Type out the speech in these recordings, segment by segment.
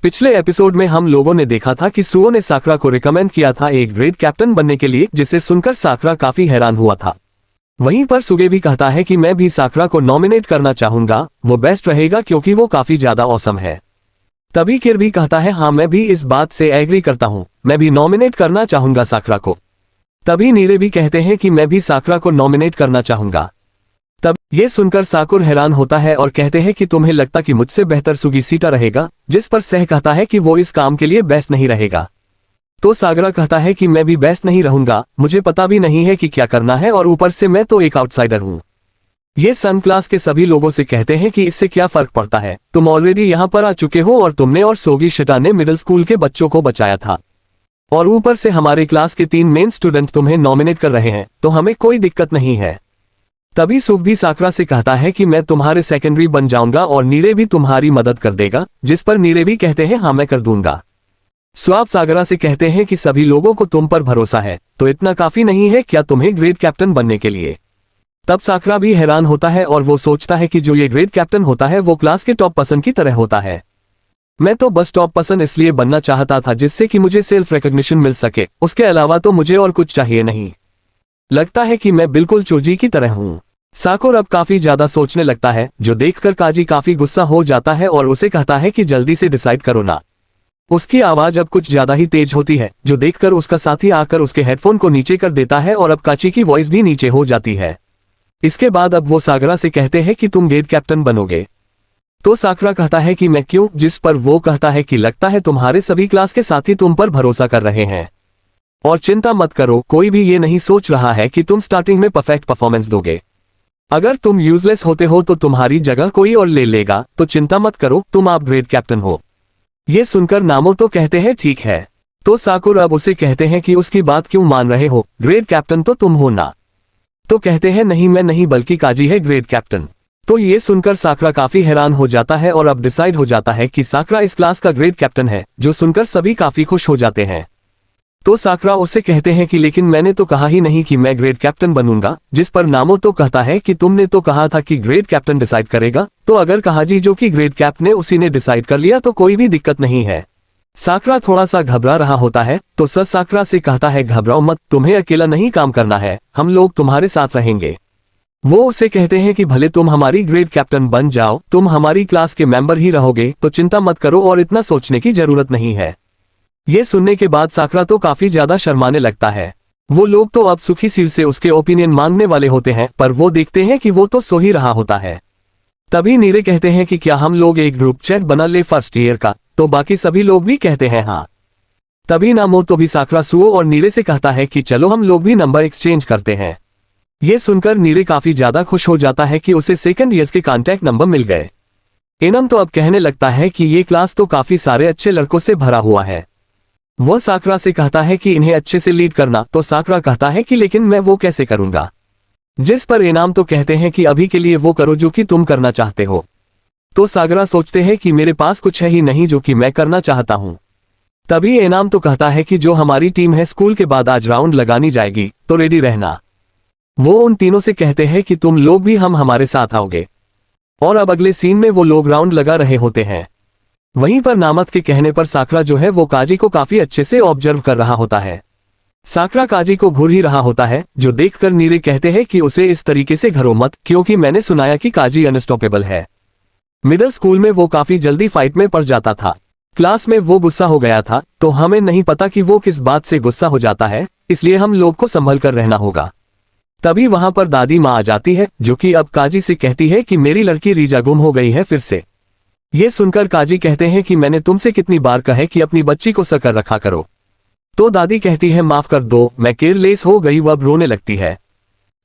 पिछले एपिसोड में हम लोगों ने देखा था कि सुओ ने साकरा को रिकमेंड किया था एक ग्रेट कैप्टन बनने के लिए, जिसे सुनकर साकरा काफी हैरान हुआ था। वहीं पर सुगे भी कहता है कि मैं भी साकरा को नॉमिनेट करना चाहूंगा, वो बेस्ट रहेगा क्योंकि वो काफी ज्यादा ऑसम है। तभी किर भी कहता है हाँ मैं भी इस बात से एग्री करता हूँ, मैं भी नॉमिनेट करना चाहूंगा साकरा को। तभी नीरे भी कहते हैं कि मैं भी साकरा को नॉमिनेट करना चाहूंगा। तब ये सुनकर साकुर हैरान होता है और कहते हैं कि तुम्हें लगता कि मुझसे बेहतर सुगी सीटा रहेगा, जिस पर सह कहता है कि वो इस काम के लिए बेस्ट नहीं रहेगा। तो सागरा कहता है कि मैं भी बेस्ट नहीं रहूंगा, मुझे पता भी नहीं है कि क्या करना है और ऊपर से मैं तो एक आउटसाइडर हूँ। ये सन क्लास के सभी लोगों से कहते हैं कि इससे क्या फर्क पड़ता है, तुम ऑलरेडी यहाँ पर आ चुके हो और तुमने और सोगी शिटा ने मिडिल स्कूल के बच्चों को बचाया था, और ऊपर से हमारे क्लास के 3 मेन स्टूडेंट तुम्हें नॉमिनेट कर रहे हैं, तो हमें कोई दिक्कत नहीं है। तभी सुग भी साकरा से कहता है कि मैं तुम्हारे सेकेंडरी बन जाऊंगा और नीरे भी तुम्हारी मदद कर देगा, जिस पर नीरे भी कहते हैं हाँ मैं कर दूंगा। स्वाब सागरा से कहते हैं कि सभी लोगों को तुम पर भरोसा है, तो इतना काफी नहीं है क्या तुम्हें ग्रेट कैप्टन बनने के लिए। तब साकरा भी हैरान होता है और वो सोचता है कि जो ये ग्रेट कैप्टन होता है वो क्लास के टॉप पर्सन की तरह होता है। मैं तो बस टॉप पर्सन इसलिए बनना चाहता था जिससे कि मुझे सेल्फ रिकॉग्निशन मिल सके, उसके अलावा तो मुझे और कुछ चाहिए नहीं। लगता है कि मैं बिल्कुल चोजी की तरह हूँ। साकुर अब काफी ज्यादा सोचने लगता है, जो देखकर काजी काफी गुस्सा हो जाता है और उसे कहता है कि जल्दी से डिसाइड करो ना। उसकी आवाज अब कुछ ज्यादा ही तेज होती है, जो देखकर उसका साथी आकर उसके हेडफोन को नीचे कर देता है और अब काची की वॉइस भी नीचे हो जाती है। इसके बाद अब वो सागरा से कहते हैं कि तुम ग्रेट कैप्टन बनोगे। तो साकरा कहता है कि मैं क्यों, जिस पर वो कहता है कि लगता है तुम्हारे सभी क्लास के साथी तुम पर भरोसा कर रहे हैं, और चिंता मत करो, कोई भी ये नहीं सोच रहा है कि तुम स्टार्टिंग में परफेक्ट परफॉर्मेंस दोगे। अगर तुम यूजलेस होते हो तो तुम्हारी जगह कोई और ले लेगा, तो चिंता मत करो, तुम आप ग्रेट कैप्टन हो। ये सुनकर नामो तो कहते हैं ठीक है। तो साकुर अब उसे कहते हैं कि उसकी बात क्यों मान रहे हो, ग्रेट कैप्टन तो तुम हो ना। तो कहते हैं नहीं मैं नहीं बल्कि काजी है ग्रेट कैप्टन। तो ये सुनकर साकरा काफी हैरान हो जाता है और अब डिसाइड हो जाता है कि साकरा इस क्लास का ग्रेट कैप्टन है, जो सुनकर सभी काफी खुश हो जाते हैं। तो साकरा उससे कहते हैं कि लेकिन मैंने तो कहा ही नहीं कि मैं ग्रेट कैप्टन बनूंगा, जिस पर नामो तो कहता है कि तुमने तो कहा था कि ग्रेट कैप्टन डिसाइड करेगा, तो अगर कहा जी जो कि ग्रेट कैप्टन ने उसी ने डिसाइड कर लिया तो कोई भी दिक्कत नहीं है। साकरा थोड़ा सा घबरा रहा होता है, तो सर साकरा से कहता है घबराओ मत, तुम्हें अकेला नहीं काम करना है, हम लोग तुम्हारे साथ रहेंगे। वो उसे कहते हैं कि भले तुम हमारी ग्रेट कैप्टन बन जाओ, तुम हमारी क्लास के मेंबर ही रहोगे, तो चिंता मत करो और इतना सोचने की जरूरत नहीं है। ये सुनने के बाद साकरा तो काफी ज्यादा शर्माने लगता है। वो लोग तो अब सुखी सिर से उसके ओपिनियन मांगने वाले होते हैं, पर वो देखते हैं कि वो तो सो ही रहा होता है। तभी नीरे कहते हैं कि क्या हम लोग एक ग्रुप चैट बना ले फर्स्ट ईयर का, तो बाकी सभी लोग भी कहते हैं हाँ। तभी नामो तो भी साकरा सुओ और नीरे से कहता है कि चलो हम लोग भी नंबर एक्सचेंज करते हैं। ये सुनकर नीरे काफी ज्यादा खुश हो जाता है कि उसे सेकंड ईयर्स के कॉन्टैक्ट नंबर मिल गए। एनम तो अब कहने लगता है कि ये क्लास तो काफी सारे अच्छे लड़कों से भरा हुआ है। वह साकरा से कहता है कि इन्हें अच्छे से लीड करना, तो साकरा कहता है कि लेकिन मैं वो कैसे करूंगा, जिस पर एनाम तो कहते हैं कि अभी के लिए वो करो जो कि तुम करना चाहते हो। तो सागरा सोचते हैं कि मेरे पास कुछ है ही नहीं जो कि मैं करना चाहता हूं। तभी एनाम तो कहता है कि जो हमारी टीम है स्कूल के बाद आज राउंड लगानी जाएगी, तो रेडी रहना। वो उन तीनों से कहते हैं कि तुम लोग भी हमारे साथ आओगे, और अब अगले सीन में वो लोग राउंड लगा रहे होते हैं। वहीं पर नामत के कहने पर साकरा जो है वो काजी को काफी अच्छे से ऑब्जर्व कर रहा होता है। साकरा काजी को घूर ही रहा होता है, जो देखकर नीरे कहते हैं कि उसे इस तरीके से घरो मत, क्योंकि मैंने सुनाया कि काजी अनस्टॉपेबल है। मिडिल स्कूल में वो काफी जल्दी फाइट में पड़ जाता था, क्लास में वो गुस्सा हो गया था, तो हमें नहीं पता कि वो किस बात से गुस्सा हो जाता है, इसलिए हम लोग को संभल कर रहना होगा। तभी वहां पर दादी माँ आ जाती है, जो कि अब काजी से कहती है कि मेरी लड़की रीजा गुम हो गई है फिर से। ये सुनकर काजी कहते हैं कि मैंने तुमसे कितनी बार कहा कि अपनी बच्ची को सकर रखा करो। तो दादी कहती है माफ कर दो, मैं केयरलेस हो गई, वह अब रोने लगती है।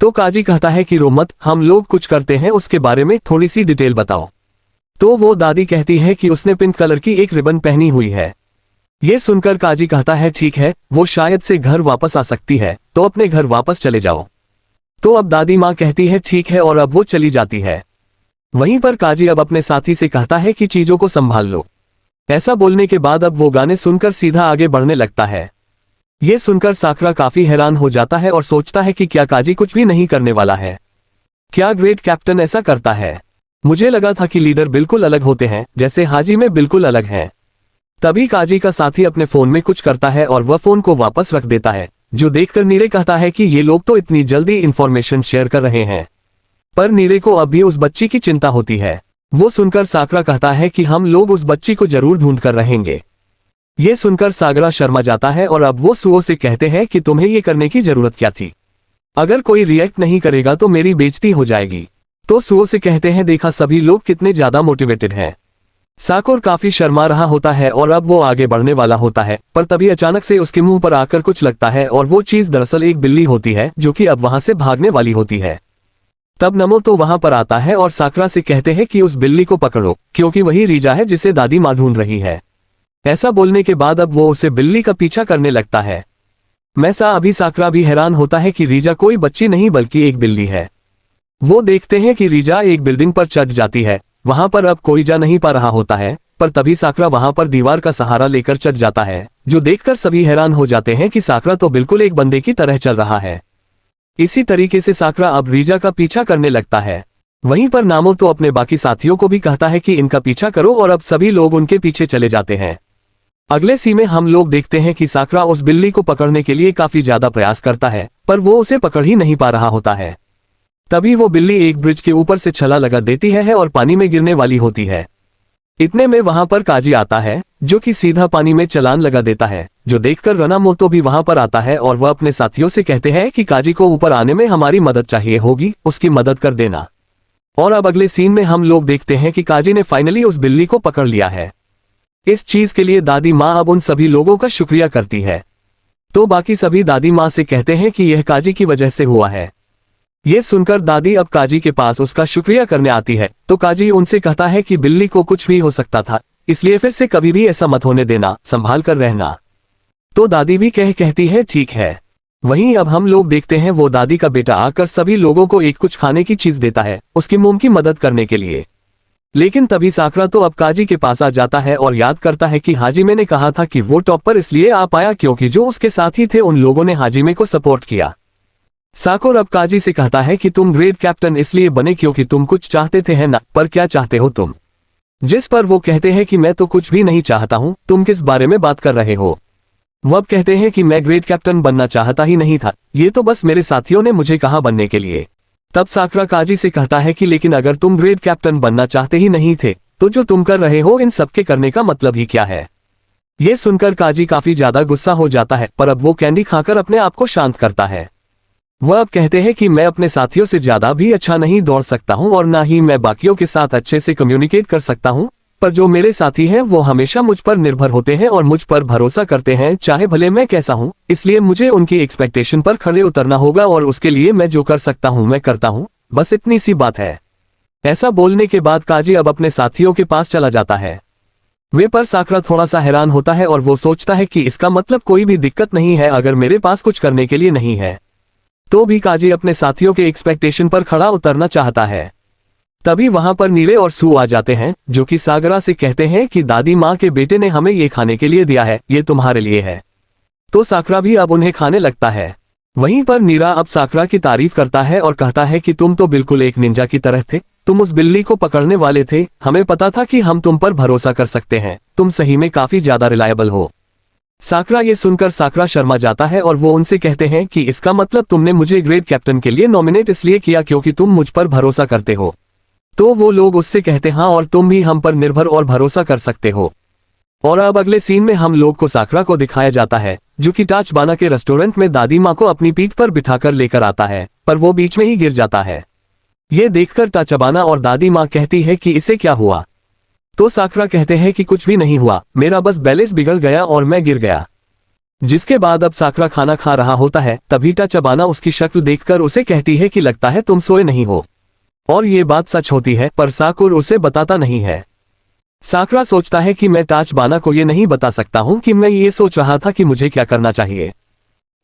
तो काजी कहता है कि रो मत, हम लोग कुछ करते हैं, उसके बारे में थोड़ी सी डिटेल बताओ। तो वो दादी कहती है कि उसने पिंक कलर की एक रिबन पहनी हुई है। ये सुनकर काजी कहता है ठीक है, वो शायद से घर वापस आ सकती है, तो अपने घर वापस चले जाओ। तो अब दादी माँ कहती है ठीक है, और अब वो चली जाती है। वहीं पर काजी अब अपने साथी से कहता है कि चीजों को संभाल लो। ऐसा बोलने के बाद अब वो गाने सुनकर सीधा आगे बढ़ने लगता है। ये सुनकर साकरा काफी हैरान हो जाता है और सोचता है कि क्या काजी कुछ भी नहीं करने वाला है, क्या ग्रेट कैप्टन ऐसा करता है। मुझे लगा था कि लीडर बिल्कुल अलग होते हैं, जैसे हाजी में बिल्कुल अलग हैं। तभी काजी का साथी अपने फोन में कुछ करता है और वह फोन को वापस रख देता है, जो देखकर नीरे कहता है कि ये लोग तो इतनी जल्दी इंफॉर्मेशन शेयर कर रहे हैं। पर नीरे को अब भी उस बच्ची की चिंता होती है। वो सुनकर साकरा कहता है कि हम लोग उस बच्ची को जरूर ढूंढ कर रहेंगे। ये सुनकर सागरा शर्मा जाता है और अब वो सुओ से कहते हैं कि तुम्हें ये करने की जरूरत क्या थी, अगर कोई रिएक्ट नहीं करेगा तो मेरी बेइज्जती हो जाएगी। तो सुओ से कहते हैं देखा सभी लोग कितने ज्यादा मोटिवेटेड हैं। साकुर काफी शर्मा रहा होता है और अब वो आगे बढ़ने वाला होता है, पर तभी अचानक से उसके मुंह पर आकर कुछ लगता है और वो चीज दरअसल एक बिल्ली होती है जो कि अब वहां से भागने वाली होती है। तब नमो तो वहां पर आता है और साकरा से कहते हैं कि उस बिल्ली को पकड़ो, क्योंकि वही रीजा है जिसे दादी माँ ढूंढ रही है। ऐसा बोलने के बाद अब वो उसे बिल्ली का पीछा करने लगता है। मैसा अभी साकरा भी हैरान होता है कि रीजा कोई बच्ची नहीं बल्कि एक बिल्ली है। वो देखते हैं कि रीजा एक बिल्डिंग पर चढ़ जाती है। वहां पर अब कोई जा नहीं पा रहा होता है, पर तभी साकरा वहां पर दीवार का सहारा लेकर चढ़ जाता है, जो देखकर सभी हैरान हो जाते हैं कि साकरा तो बिल्कुल एक बंदे की तरह चल रहा है। इसी तरीके से साकरा अब रीजा का पीछा करने लगता है। वहीं पर नामो तो अपने बाकी साथियों को भी कहता है कि इनका पीछा करो और अब सभी लोग उनके पीछे चले जाते हैं। अगले सीन में हम लोग देखते हैं कि साकरा उस बिल्ली को पकड़ने के लिए काफी ज्यादा प्रयास करता है, पर वो उसे पकड़ ही नहीं पा रहा होता है। तभी वो बिल्ली एक ब्रिज के ऊपर से छला लगा देती है और पानी में गिरने वाली होती है। इतने में वहां पर काजी आता है, जो कि सीधा पानी में चलान लगा देता है, जो देखकर रनामोतो भी वहां पर आता है और वह अपने साथियों से कहते हैं कि काजी को ऊपर आने में हमारी मदद चाहिए होगी, उसकी मदद कर देना। और अब अगले सीन में हम लोग देखते हैं कि काजी ने फाइनली उस बिल्ली को पकड़ लिया है। इस चीज के लिए दादी माँ अब उन सभी लोगों का शुक्रिया करती है। तो बाकी सभी दादी माँ से कहते हैं कि यह काजी की वजह से हुआ है। ये सुनकर दादी अब काजी के पास उसका शुक्रिया करने आती है, तो काजी उनसे कहता है कि बिल्ली को कुछ भी हो सकता था, इसलिए फिर से कभी भी ऐसा मत होने देना, संभाल कर रहना। तो दादी भी कहती है ठीक है। वहीं अब हम लोग देखते हैं वो दादी का बेटा आकर सभी लोगों को एक कुछ खाने की चीज देता है, उसकी मोम की मदद करने के लिए। लेकिन तभी साकरा तो अब काजी के पास आ जाता है और याद करता है कि हाजिमे ने कहा था कि वो टॉप पर इसलिए आ पाया क्योंकि जो उसके साथी थे उन लोगों ने हाजिमे को सपोर्ट किया। साकुर अब काजी से कहता है कि तुम ग्रेट कैप्टन इसलिए बने क्योंकि तुम कुछ चाहते थे है ना, पर क्या चाहते हो तुम? जिस पर वो कहते हैं कि मैं तो कुछ भी नहीं चाहता हूँ, तुम किस बारे में बात कर रहे हो? वो अब कहते हैं कि मैं ग्रेट कैप्टन बनना चाहता ही नहीं था, ये तो बस मेरे साथियों ने मुझे कहा बनने के लिए। तब साकरा काजी से कहता है कि लेकिन अगर तुम ग्रेट कैप्टन बनना चाहते ही नहीं थे, तो जो तुम कर रहे हो इन सबके करने का मतलब ही क्या है? ये सुनकर काजी काफी ज्यादा गुस्सा हो जाता है, पर अब वो कैंडी खाकर अपने आप को शांत करता है। वह अब कहते हैं कि मैं अपने साथियों से ज्यादा भी अच्छा नहीं दौड़ सकता हूं और ना ही मैं बाकियों के साथ अच्छे से कम्युनिकेट कर सकता हूं, पर जो मेरे साथी हैं वो हमेशा मुझ पर निर्भर होते हैं और मुझ पर भरोसा करते हैं, चाहे भले मैं कैसा हूं, इसलिए मुझे उनकी एक्सपेक्टेशन पर खड़े उतरना होगा और उसके लिए मैं जो कर सकता हूं मैं करता हूं, बस इतनी सी बात है। ऐसा बोलने के बाद काजी अब अपने साथियों के पास चला जाता है। वे पर साकरा थोड़ा सा हैरान होता है और वो सोचता है कि इसका मतलब कोई भी दिक्कत नहीं है अगर मेरे पास कुछ करने के लिए नहीं है। तो भी काजी अपने साथियों के एक्सपेक्टेशन पर खड़ा उतरना चाहता है। तभी वहां पर नीले और सू आ जाते हैं, जो कि सागरा से कहते हैं कि दादी माँ के बेटे ने हमें ये खाने के लिए दिया है, ये तुम्हारे लिए है। तो साकरा भी अब उन्हें खाने लगता है। वहीं पर नीरा अब साकरा की तारीफ करता है और कहता है कि तुम तो बिल्कुल एक निंजा की तरह थे, तुम उस बिल्ली को पकड़ने वाले थे, हमें पता था कि हम तुम पर भरोसा कर सकते हैं, तुम सही में काफी ज्यादा रिलायबल हो। साकरा ये सुनकर साकरा शर्मा जाता है और वो उनसे कहते हैं कि इसका मतलब तुमने मुझे ग्रेट कैप्टन के लिए नॉमिनेट इसलिए किया क्योंकि तुम मुझ पर भरोसा करते हो। तो वो लोग उससे कहते हाँ और तुम भी हम पर निर्भर और भरोसा कर सकते हो। और अब अगले सीन में हम लोग को साकरा को दिखाया जाता है, जो कि टाचबाना के रेस्टोरेंट में दादी माँ को अपनी पीठ पर बिठाकर लेकर आता है, पर वो बीच में ही गिर जाता है। ये देखकर टाचबाना और दादी माँ कहती है कि इसे क्या हुआ? तो साकरा कहते हैं कि कुछ भी नहीं हुआ, मेरा बस बैलेंस बिगड़ गया और मैं गिर गया। जिसके बाद अब साकरा खाना खा रहा होता है, तभी टाचबाना उसकी शक्ल देखकर उसे कहती है कि लगता है तुम सोए नहीं हो। और ये बात सच होती है, पर साकुर उसे बताता नहीं है। साकरा सोचता है कि मैं टाचबाना को ये नहीं बता सकता हूं कि मैं ये सोच रहा था कि मुझे क्या करना चाहिए।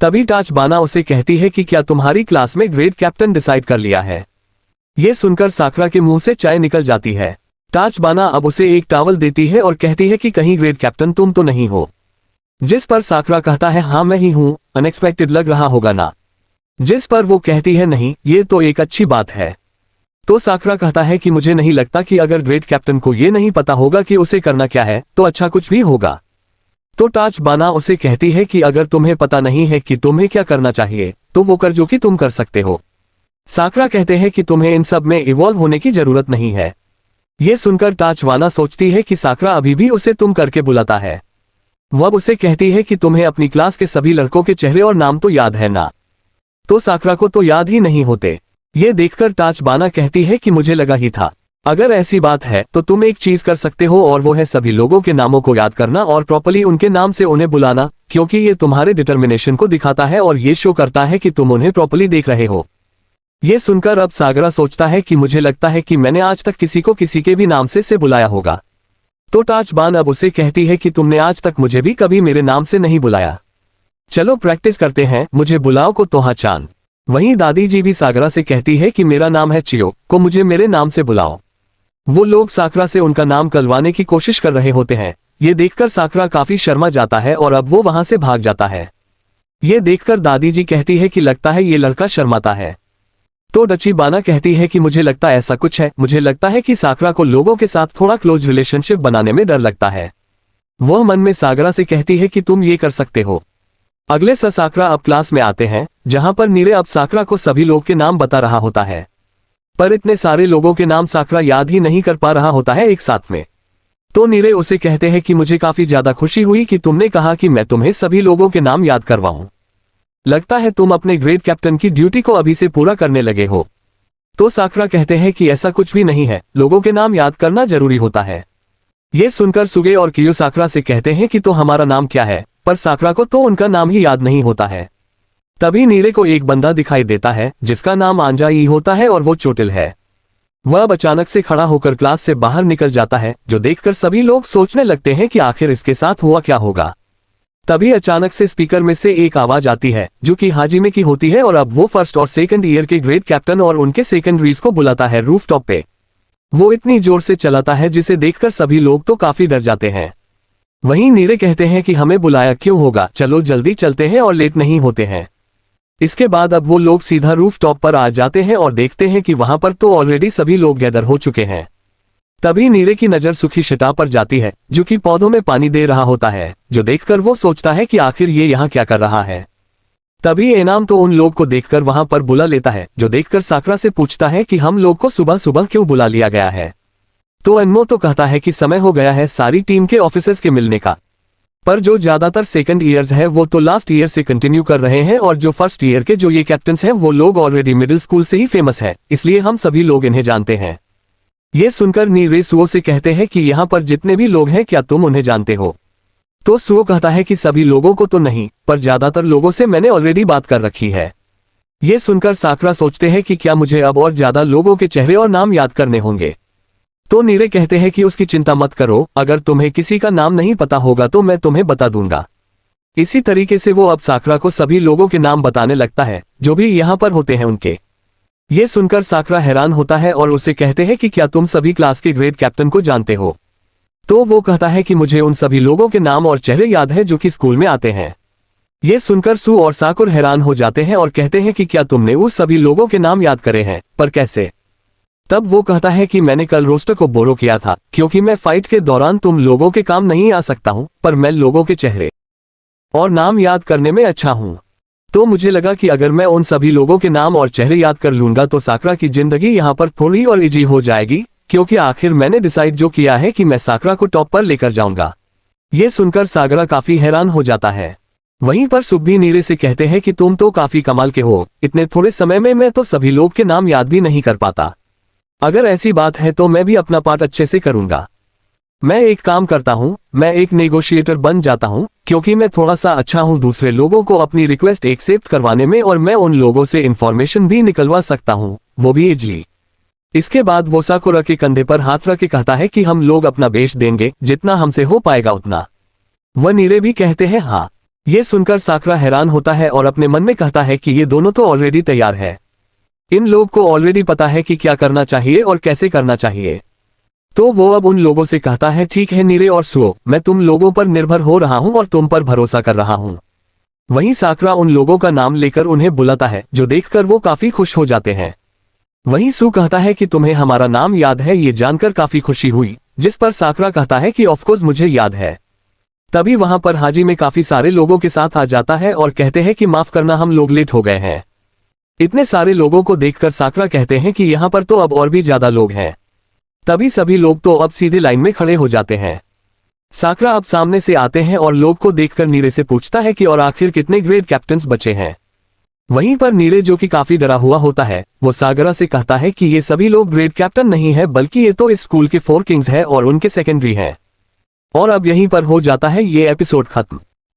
तभी टाचबाना उसे कहती है कि क्या तुम्हारी क्लास में ग्रेट कैप्टन डिसाइड कर लिया है? ये सुनकर साकरा के मुंह से चाय निकल जाती है। टाचबाना अब उसे एक टॉवल देती है और कहती है कि कहीं ग्रेट कैप्टन तुम तो नहीं हो? जिस पर साकरा कहता है हाँ मैं ही हूं, अनएक्सपेक्टेड लग रहा होगा ना? जिस पर वो कहती है नहीं, ये तो एक अच्छी बात है। तो साकरा कहता है कि मुझे नहीं लगता कि अगर ग्रेट कैप्टन को ये नहीं पता होगा कि उसे करना क्या है, तो अच्छा कुछ भी होगा। तो टाचबाना उसे कहती है कि अगर तुम्हें पता नहीं है कि तुम्हें क्या करना चाहिए तो वो कर जो कि तुम कर सकते हो। साकरा कहते हैं कि तुम्हें इन सब में इवॉल्व होने की जरूरत नहीं है। ये सुनकर टाचबाना सोचती है कि साकरा अभी भी उसे तुम करके बुलाता है। वह उसे कहती है कि तुम्हें अपनी क्लास के सभी लड़कों के चेहरे और नाम तो याद है ना। तो साकरा को तो याद ही नहीं होते। ये देखकर टाचबाना कहती है कि मुझे लगा ही था। अगर ऐसी बात है तो तुम एक चीज कर सकते हो और वो है सभी लोगों के नामों को याद करना और प्रॉपर्ली उनके नाम से उन्हें बुलाना, क्योंकि ये तुम्हारे डिटर्मिनेशन को दिखाता है और ये शो करता है कि तुम उन्हें प्रॉपर्ली देख रहे हो। ये सुनकर अब सागरा सोचता है कि मुझे लगता है कि मैंने आज तक किसी को किसी के भी नाम से बुलाया होगा। तो टाचबान अब उसे कहती है कि तुमने आज तक मुझे भी कभी मेरे नाम से नहीं बुलाया। चलो प्रैक्टिस करते हैं, मुझे बुलाओ को तोहा चान। वहीं दादी जी भी सागरा से कहती है कि मेरा नाम है चियो, को मुझे मेरे नाम से बुलाओ। वो लोग साकरा से उनका नाम कलवाने की कोशिश कर रहे होते हैं। ये देखकर साकरा काफी शर्मा जाता है और अब वो वहां से भाग जाता है। ये देखकर दादी जी कहती है कि लगता है ये लड़का शर्माता है। तो डचीबाना कहती है कि मुझे लगता ऐसा कुछ है, मुझे लगता है कि साकरा को लोगों के साथ थोड़ा क्लोज रिलेशनशिप बनाने में डर लगता है। वह मन में सागरा से कहती है कि तुम ये कर सकते हो। अगले साकरा अब क्लास में आते हैं, जहां पर नीरे अब साकरा को सभी लोग के नाम बता रहा होता है, पर इतने सारे लोगों के नाम साकरा याद ही नहीं कर पा रहा होता है एक साथ में। तो नीरे उसे कहते हैं कि मुझे काफी ज्यादा खुशी हुई कि तुमने कहा कि मैं तुम्हें सभी लोगों के नाम याद करवाऊं। लगता है तुम अपने ग्रेड कैप्टन की ड्यूटी को अभी से पूरा करने लगे हो। तो साकरा कहते हैं कि ऐसा कुछ भी नहीं है, लोगों के नाम याद करना जरूरी होता है। ये सुनकर सुगे और कियो साकरा से कहते हैं कि तो हमारा नाम क्या है, पर साकरा को तो उनका नाम ही याद नहीं होता है। तभी नीरे को एक बंदा दिखाई देता है जिसका नाम आंजाई होता है और वो चोटिल है। वह अब अचानक से खड़ा होकर क्लास से बाहर निकल जाता है, जो देखकर सभी लोग सोचने लगते हैं कि आखिर इसके साथ हुआ क्या होगा। तभी अचानक से स्पीकर में से एक आवाज आती है जो कि हाजिमे की होती है और अब वो फर्स्ट और सेकंड ईयर के ग्रेड कैप्टन और उनके सेकेंडरीज को बुलाता है रूफटॉप पे। वो इतनी जोर से चलाता है जिसे देखकर सभी लोग तो काफी डर जाते हैं। वहीं नीरे कहते हैं कि हमें बुलाया क्यों होगा, चलो जल्दी चलते हैं और लेट नहीं होते हैं। इसके बाद अब वो लोग सीधा रूफटॉप पर आ जाते हैं और देखते हैं कि वहां पर तो ऑलरेडी सभी लोग गैदर हो चुके हैं। तभी नीरे की नजर सुखी शटा पर जाती है जो कि पौधों में पानी दे रहा होता है, जो देखकर वो सोचता है कि आखिर ये यहाँ क्या कर रहा है। तभी एनाम तो उन लोग को देखकर वहां पर बुला लेता है, जो देखकर साकरा से पूछता है कि हम लोग को सुबह सुबह क्यों बुला लिया गया है। तो एनमो तो कहता है कि समय हो गया है सारी टीम के ऑफिसर्स के मिलने का, पर जो ज्यादातर सेकंड ईयर्स है वो तो लास्ट ईयर से कंटिन्यू कर रहे हैं और जो फर्स्ट ईयर के जो ये कैप्टन्स हैं वो लोग ऑलरेडी मिडिल स्कूल से ही फेमस है, इसलिए हम सभी लोग इन्हें जानते हैं। ये सुनकर नीरे सुओ से कहते हैं कि यहाँ पर जितने भी लोग हैं क्या तुम उन्हें जानते हो। तो सुओ कहता है कि सभी लोगों को तो नहीं, पर ज्यादातर लोगों से मैंने ऑलरेडी बात कर रखी है। ये सुनकर साकरा सोचते हैं कि क्या मुझे अब और ज्यादा लोगों के चेहरे और नाम याद करने होंगे। तो नीरे कहते हैं कि उसकी चिंता मत करो, अगर तुम्हें किसी का नाम नहीं पता होगा तो मैं तुम्हें बता दूंगा। इसी तरीके से वो अब साकरा को सभी लोगों के नाम बताने लगता है जो भी यहाँ पर होते हैं उनके। ये सुनकर साकरा हैरान होता है और उसे कहते हैं कि क्या तुम सभी क्लास के ग्रेड कैप्टन को जानते हो। तो वो कहता है कि मुझे उन सभी लोगों के नाम और चेहरे याद है जो कि स्कूल में आते हैं। ये सुनकर सू और साकुर हैरान हो जाते हैं और कहते हैं कि क्या तुमने उस सभी लोगों के नाम याद करे हैं, पर कैसे। तब वो कहता है कि मैंने कल रोस्टर को बोरो किया था, क्योंकि मैं फाइट के दौरान तुम लोगों के काम नहीं आ सकता हूं, पर मैं लोगों के चेहरे और नाम याद करने में अच्छा हूं। तो मुझे लगा कि अगर मैं उन सभी लोगों के नाम और चेहरे याद कर लूंगा तो साकरा की जिंदगी यहाँ पर थोड़ी और इजी हो जाएगी, क्योंकि आखिर मैंने डिसाइड जो किया है कि मैं साकरा को टॉप पर लेकर जाऊंगा। ये सुनकर सागरा काफी हैरान हो जाता है। वहीं पर सुब्बी नीरे से कहते हैं कि तुम तो काफी कमाल के हो, इतने थोड़े समय में मैं तो सभी लोग के नाम याद भी नहीं कर पाता। अगर ऐसी बात है तो मैं भी अपना पार्ट अच्छे से करूंगा। मैं एक काम करता हूं, मैं एक नेगोशिएटर बन जाता हूं, क्योंकि मैं थोड़ा सा अच्छा हूं दूसरे लोगों को अपनी रिक्वेस्ट एक्सेप्ट करवाने में, और मैं उन लोगों से इंफॉर्मेशन भी निकलवा सकता हूं, वो भी इजली। इसके बाद वो साकुरा के कंधे पर हाथ रख के कहता है कि हम लोग अपना बेस्ट देंगे, जितना हमसे हो पाएगा उतना। वह नीरे भी कहते हैं हाँ। ये सुनकर साकुरा हैरान होता है और अपने मन में कहता है कि ये दोनों तो ऑलरेडी तैयार है, इन लोग को ऑलरेडी पता है कि क्या करना चाहिए और कैसे करना चाहिए। तो वो अब उन लोगों से कहता है ठीक है नीरे और सुओ, मैं तुम लोगों पर निर्भर हो रहा हूं और तुम पर भरोसा कर रहा हूं। वहीं साकुरा उन लोगों का नाम लेकर उन्हें बुलाता है, जो देखकर वो काफी खुश हो जाते हैं। वहीं सू कहता है कि तुम्हें हमारा नाम याद है, ये जानकर काफी खुशी हुई, जिस पर साकुरा कहता है कि ऑफकोर्स मुझे याद है। तभी वहां पर हाजी में काफी सारे लोगों के साथ आ जाता है और कहते हैं कि माफ करना, हम लोग लेट हो गए हैं। इतने सारे लोगों को देखकर साकरा कहते हैं कि यहाँ पर तो अब और भी ज्यादा लोग हैं। तभी सभी लोग तो अब सीधे लाइन में खड़े हो जाते हैं। साकरा अब सामने से आते हैं और लोग को देखकर नीरे से पूछता है कि और आखिर कितने ग्रेड कैप्टन्स बचे हैं। वहीं पर नीरे, जो कि काफी डरा हुआ होता है, वो सागरा से कहता है कि ये सभी लोग ग्रेड कैप्टन नहीं है, बल्कि ये तो इस स्कूल के 4 किंग्स हैं और उनके सेकेंडरी हैं। और अब यहीं पर हो जाता है ये एपिसोड खत्म।